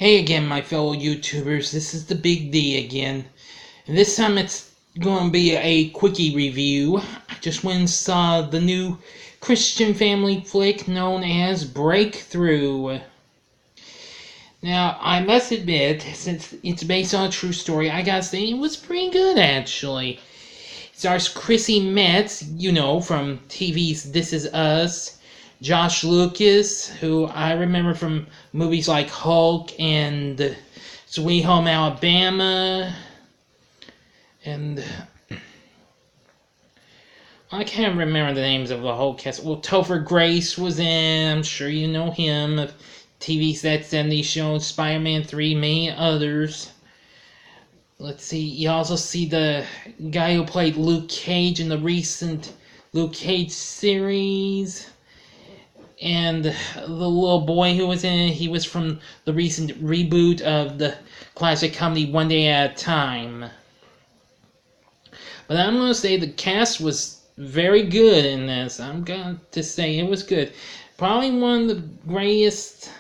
Hey again, my fellow YouTubers, this is the Big D again. And this time it's going to be a Quickie review. I just went and saw the new Christian family flick known as Breakthrough. Now, I must admit, since it's based on a true story, I gotta say it was pretty good actually. It stars Chrissy Metz, you know, from TV's This Is Us. Josh Lucas, who I remember from movies like Hulk and Sweet Home Alabama, and I can't remember the names of the whole cast. Well, Topher Grace was in, I'm sure you know him, of TV's That 70s Show, Spider-Man 3, many others. Let's see, you also see the guy who played Luke Cage in the recent Luke Cage series. And the little boy who was in it, he was from the recent reboot of the classic comedy One Day at a Time. But I'm going to say the cast was very good in this. I'm going to say it was good. Probably one of the greatest,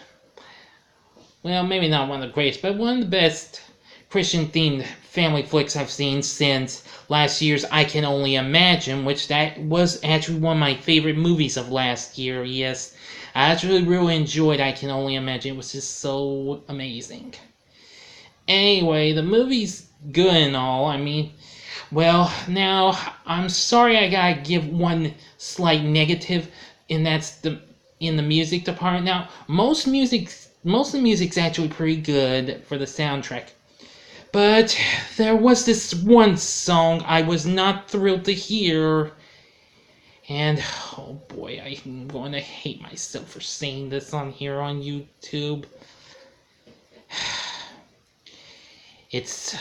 well, maybe not one of the greatest, but one of the best Christian-themed family flicks I've seen since last year's I Can Only Imagine, which that was actually one of my favorite movies of last year. Yes, I actually really enjoyed I Can Only Imagine. It was just so amazing. Anyway, the movie's good and all. I mean, well, now, I'm sorry I gotta give one slight negative, and that's in the music department. Now, most of the music's actually pretty good for the soundtrack. But there was this one song I was not thrilled to hear. And, oh boy, I'm going to hate myself for saying this on here on YouTube. It's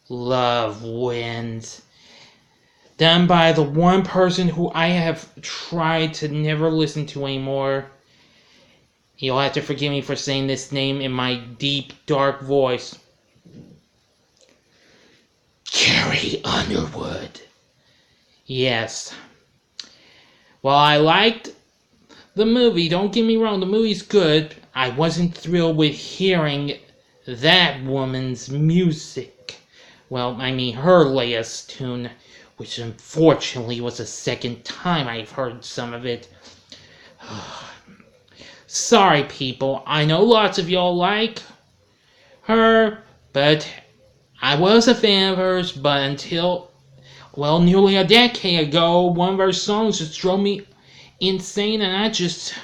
Love Wins. Done by the one person who I have tried to never listen to anymore. You'll have to forgive me for saying this name in my deep, dark voice. Carrie Underwood. Yes. While I liked the movie, don't get me wrong, the movie's good, I wasn't thrilled with hearing that woman's music. Well, I mean her latest tune, which unfortunately was the second time I've heard some of it. Sorry, people, I know lots of y'all like her, but I was a fan of hers, but until, well, nearly a decade ago, one of her songs just drove me insane, and I just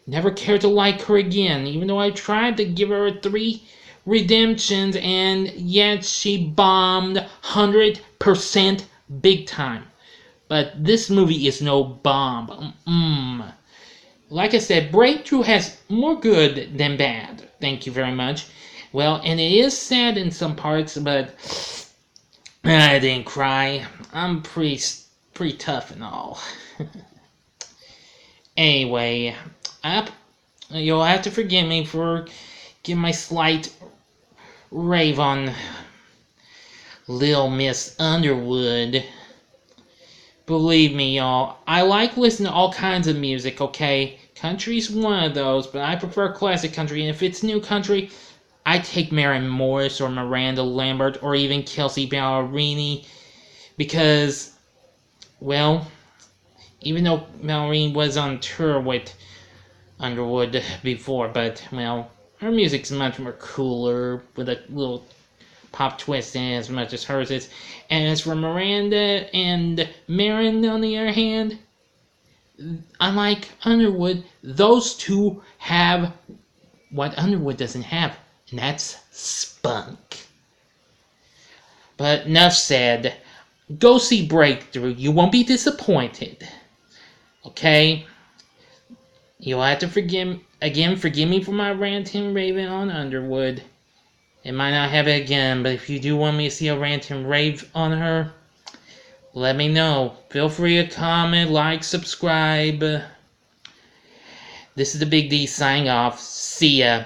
never cared to like her again, even though I tried to give her 3 redemptions, and yet she bombed 100% big time. But this movie is no bomb. Like I said, Breakthrough has more good than bad. Thank you very much. Well, and it is sad in some parts, but I didn't cry. I'm pretty tough and all. Anyway, you'll have to forgive me for giving my slight rave on Lil Miss Underwood. Believe me, y'all, I like listening to all kinds of music, okay? Country's one of those, but I prefer classic country, and if it's new country, I take Maren Morris or Miranda Lambert or even Kelsey Ballerini because, well, even though Ballerini was on tour with Underwood before, but, well, her music's much more cooler with a little pop twist in it as much as hers is. And as for Miranda and Maren, on the other hand, unlike Underwood, those two have what Underwood doesn't have. And that's spunk. But enough said. Go see Breakthrough. You won't be disappointed. Okay? You'll have to forgive me for my rant and raving on Underwood. It might not happen again, but if you do want me to see a rant and rave on her, let me know. Feel free to comment, like, subscribe. This is the Big D signing off. See ya.